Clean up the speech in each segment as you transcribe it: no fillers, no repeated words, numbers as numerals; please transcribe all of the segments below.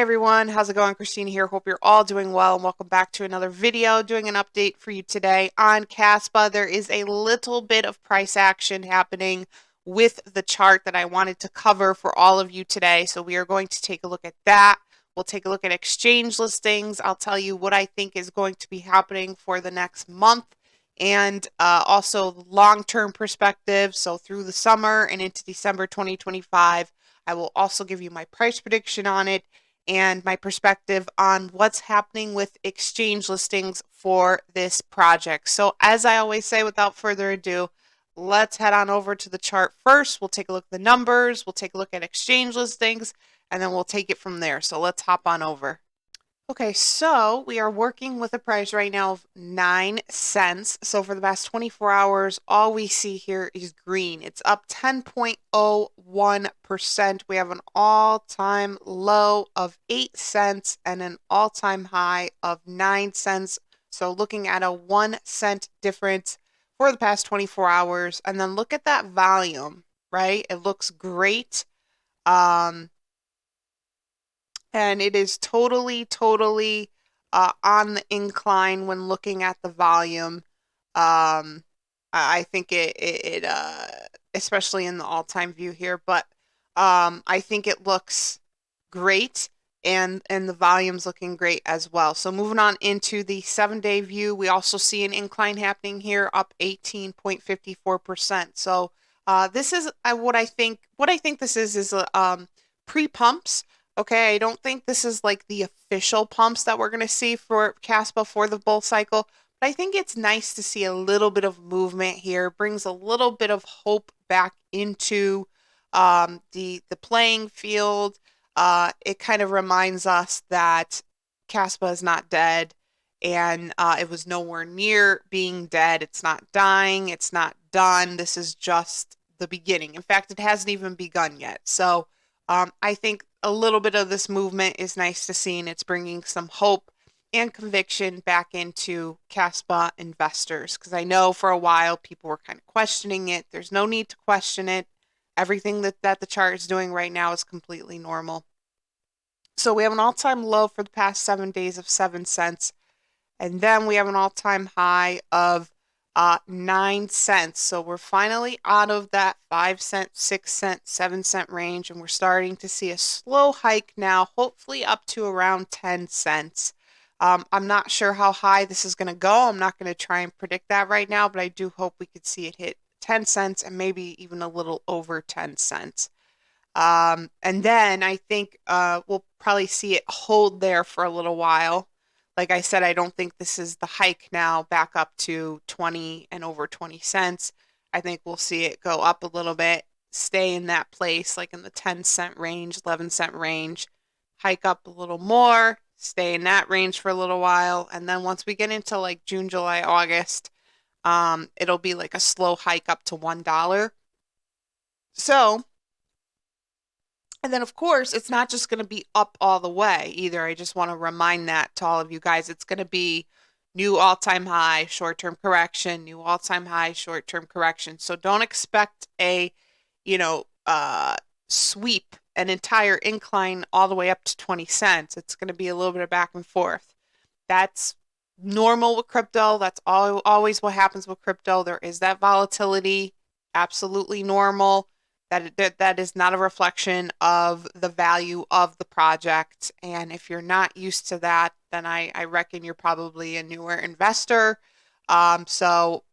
everyone, how's it going? Christina here. Hope you're all doing well and welcome back to another video doing an update for you today on KASPA. There is a little bit of price action happening with the chart that I wanted to cover for all of you today. So we are going to take a look at that. We'll take a look at exchange listings. I'll tell you what I think is going to be happening for the next month and also long-term perspective. So through the summer and into December 2025. I will also give you my price prediction on it and my perspective on what's happening with exchange listings for this project. So as I always say, without further ado, let's head on over to the chart first. We'll take a look at the numbers, we'll take a look at exchange listings, and then we'll take it from there. So let's hop on over. Okay, so we are working with a price right now of 9 cents. So for the past 24 hours, all we see here is green. It's up 10.01%. We have an all-time low of 8 cents and an all-time high of 9 cents. So looking at a 1 cent difference for the past 24 hours. And then look at that volume, right? It looks great. And it is totally on the incline when looking at the volume. I think it especially in the all-time view here, but I think it looks great and the volume's looking great as well. So moving on into the 7-day view, we also see an incline happening here, up 18.54%. So this is what I think this is pre-pumps. Okay, I don't think this is like the official pumps that we're going to see for KASPA for the bull cycle, but I think it's nice to see a little bit of movement here. Brings a little bit of hope back into the playing field. It kind of reminds us that KASPA is not dead, and it was nowhere near being dead. It's not dying. It's not done. This is just the beginning. In fact, it hasn't even begun yet. So I think a little bit of this movement is nice to see, and it's bringing some hope and conviction back into KASPA investors, because I know for a while people were kind of questioning it. There's no need to question it. Everything that the chart is doing right now is completely normal. So we have an all-time low for the past 7 days of 7 cents, and then we have an all-time high of 9 cents. So we're finally out of that 5 cent, 6 cent, 7 cent range, and we're starting to see a slow hike now, hopefully up to around 10 cents. I'm not sure how high this is going to go. I'm not going to try and predict that right now, but I do hope we could see it hit 10 cents and maybe even a little over 10 cents. And then I think we'll probably see it hold there for a little while. Like I said, I don't think this is the hike now back up to 20 and over 20 cents. I think we'll see it go up a little bit, stay in that place, like in the 10 cent range, 11 cent range, hike up a little more, stay in that range for a little while. And then once we get into like June, July, August, it'll be like a slow hike up to $1. So, and then, of course, it's not just going to be up all the way either. I just want to remind that to all of you guys. It's going to be new all-time high, short-term correction, new all-time high, short-term correction. So don't expect a, sweep, an entire incline all the way up to 20 cents. It's going to be a little bit of back and forth. That's normal with crypto. That's always what happens with crypto. There is that volatility, absolutely normal. That is not a reflection of the value of the project. And if you're not used to that, then I reckon you're probably a newer investor. So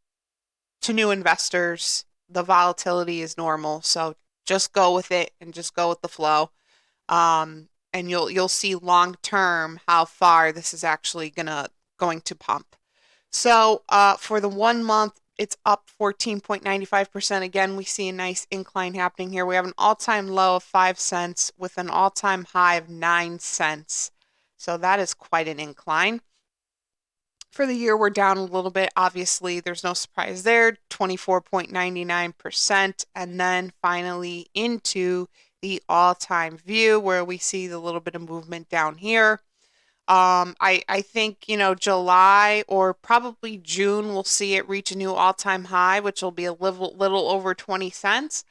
to new investors, the volatility is normal. So just go with it and just go with the flow. And you'll see long term how far this is actually going to pump. So for the 1 month, it's up 14.95%. Again, we see a nice incline happening here. We have an all-time low of 5 cents with an all-time high of 9 cents. So that is quite an incline. For the year, we're down a little bit. Obviously, there's no surprise there, 24.99%. And then finally into the all-time view where we see the little bit of movement down here. I think, July or probably June, we'll see it reach a new all-time high, which will be a little over 20 cents.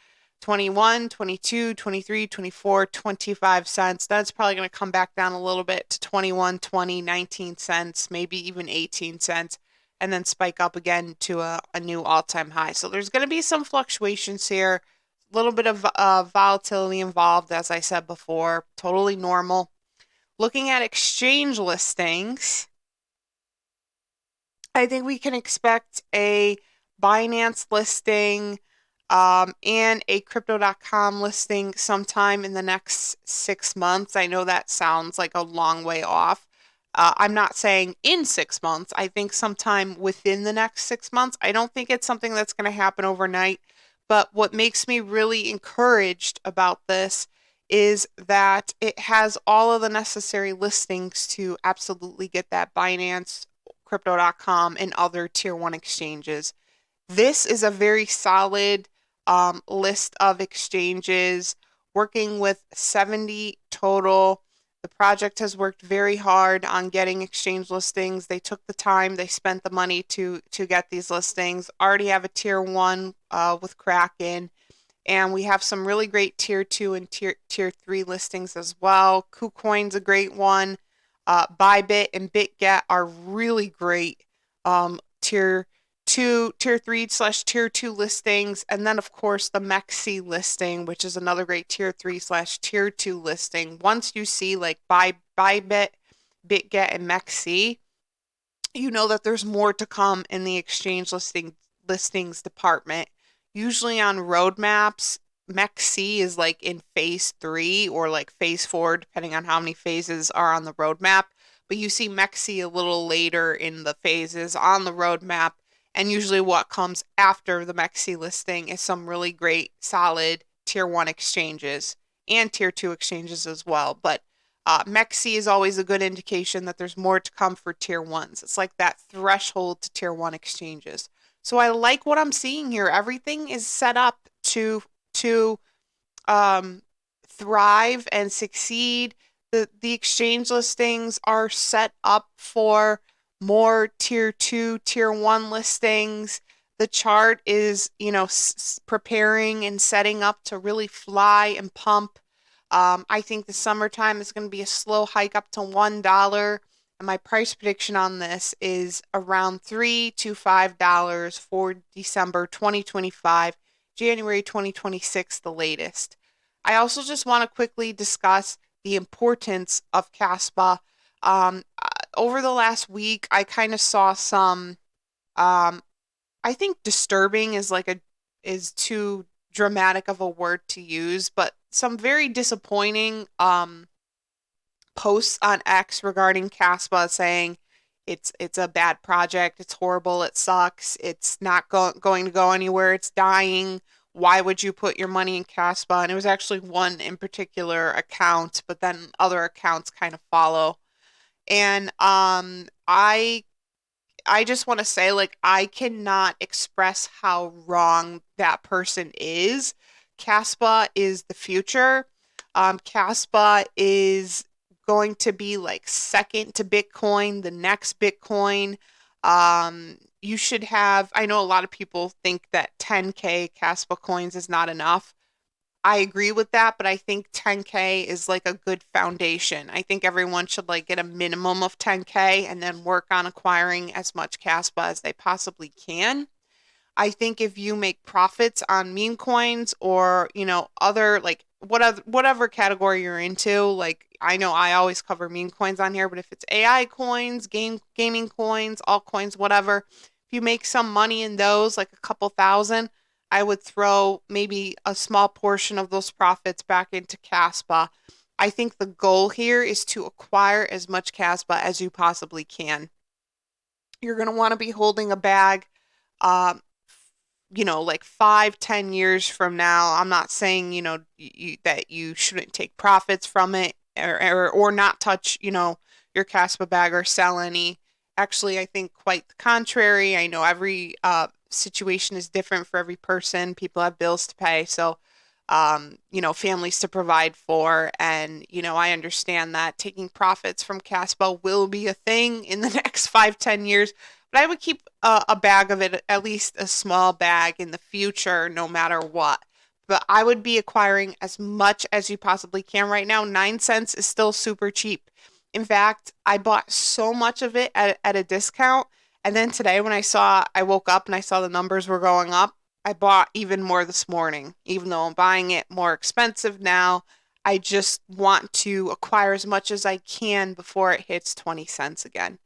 21, 22, 23, 24, 25 cents. That's probably going to come back down a little bit to 21, 20, 19 cents, maybe even 18 cents, and then spike up again to a new all-time high. So there's going to be some fluctuations here, a little bit of volatility involved, as I said before, totally normal. Looking at exchange listings, I think we can expect a Binance listing and a crypto.com listing sometime in the next 6 months. I know that sounds like a long way off. I'm not saying in 6 months. I think sometime within the next 6 months. I don't think it's something that's going to happen overnight. But what makes me really encouraged about this is that it has all of the necessary listings to absolutely get that Binance, crypto.com, and other tier one exchanges. This is a very solid list of exchanges, working with 70 total. The project has worked very hard on getting exchange listings. They took the time, they spent the money to get these listings. Already have a tier one with Kraken, and we have some really great tier two and tier three listings as well. KuCoin's a great one. Bybit and BitGet are really great tier two, tier three slash tier two listings. And then, of course, the MEXC listing, which is another great tier three slash tier two listing. Once you see like Bybit, BitGet, and MEXC, you know that there's more to come in the exchange listings department. Usually on roadmaps, MEXC is like in phase 3 or like phase 4, depending on how many phases are on the roadmap. But you see MEXC a little later in the phases on the roadmap. And usually what comes after the MEXC listing is some really great, solid tier 1 exchanges and tier 2 exchanges as well. But MEXC is always a good indication that there's more to come for tier ones. It's like that threshold to tier one exchanges. So I like what I'm seeing here. Everything is set up to um, thrive and succeed. The exchange listings are set up for more tier two, tier one listings. The chart is, preparing and setting up to really fly and pump. I think the summertime is going to be a slow hike up to $1. And my price prediction on this is around $3 to $5 for December 2025, January 2026, the latest. I also just want to quickly discuss the importance of KASPA. Over the last week, I kind of saw some, I think disturbing is too dramatic of a word to use, but some very disappointing posts on X regarding KASPA saying it's a bad project, it's horrible, it sucks, it's not going to go anywhere, it's dying. Why would you put your money in KASPA? And it was actually one in particular account, but then other accounts kind of follow. And I just want to say, like, I cannot express how wrong that person is. KASPA is the future. KASPA is going to be like second to Bitcoin, the next Bitcoin. You should have, I know a lot of people think that 10K KASPA coins is not enough. I agree with that, but I think 10K is like a good foundation. I think everyone should like get a minimum of 10K and then work on acquiring as much KASPA as they possibly can. I think if you make profits on meme coins or, other like whatever category you're into, like I know I always cover meme coins on here, but if it's AI coins, gaming coins, altcoins, whatever, if you make some money in those, like a couple thousand, I would throw maybe a small portion of those profits back into KASPA. I think the goal here is to acquire as much KASPA as you possibly can. You're going to want to be holding a bag, um, like 5, 10 years from now. I'm not saying, that you shouldn't take profits from it or not touch, your KASPA bag or sell any. Actually, I think quite the contrary. I know every situation is different for every person. People have bills to pay. So, families to provide for. And, I understand that taking profits from KASPA will be a thing in the next 5, 10 years. But I would keep a bag of it, at least a small bag in the future, no matter what. but I would be acquiring as much as you possibly can right now. 9 cents is still super cheap. In fact, I bought so much of it at a discount. And then today, when I woke up and I saw the numbers were going up, I bought even more this morning, even though I'm buying it more expensive now. I just want to acquire as much as I can before it hits 20 cents again.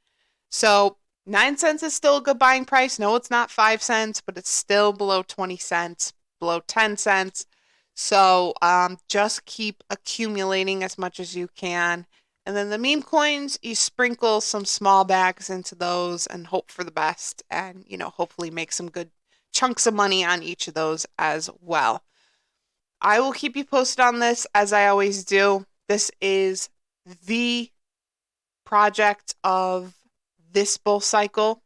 So 9 cents is still a good buying price. No, it's not 5 cents, but it's still below 20 cents, below 10 cents. So just keep accumulating as much as you can. And then the meme coins, you sprinkle some small bags into those and hope for the best and, hopefully make some good chunks of money on each of those as well. I will keep you posted on this as I always do. This is the project of this bull cycle.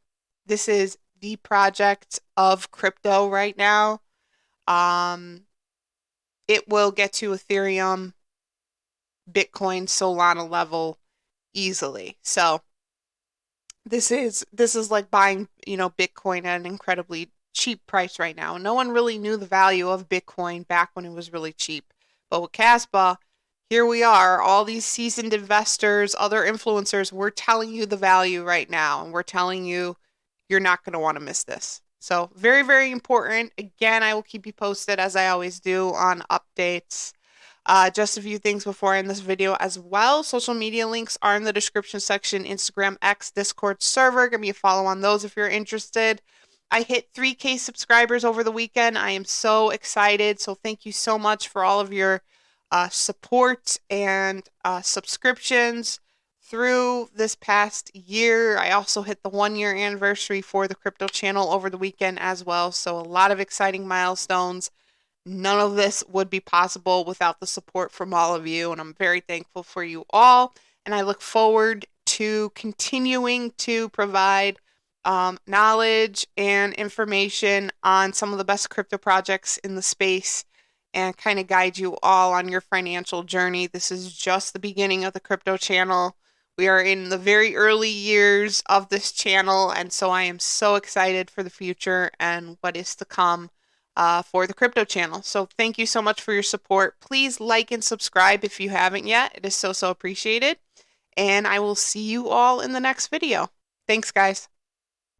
This is the project of crypto right now. Um, it will get to Ethereum, Bitcoin, Solana level easily. So this is like buying, Bitcoin at an incredibly cheap price right now. No one really knew the value of Bitcoin back when it was really cheap. But with KASPA, here we are, all these seasoned investors, other influencers, we're telling you the value right now, and we're telling you you're not going to want to miss this. So, very, very important. Again, I will keep you posted as I always do on updates. Just a few things before I end this video as well. Social media links are in the description section: Instagram, X, Discord server. Give me a follow on those if you're interested. I hit 3K subscribers over the weekend. I am so excited. So thank you so much for all of your support and subscriptions through this past year. I also hit the 1 year anniversary for the crypto channel over the weekend as well. So a lot of exciting milestones. None of this would be possible without the support from all of you, and I'm very thankful for you all. And I look forward to continuing to provide knowledge and information on some of the best crypto projects in the space and kind of guide you all on your financial journey. This is just the beginning of the crypto channel. We are in the very early years of this channel, and so I am so excited for the future and what is to come for the crypto channel. So thank you so much for your support. Please like and subscribe if you haven't yet. It is so, so appreciated. And I will see you all in the next video. Thanks, guys.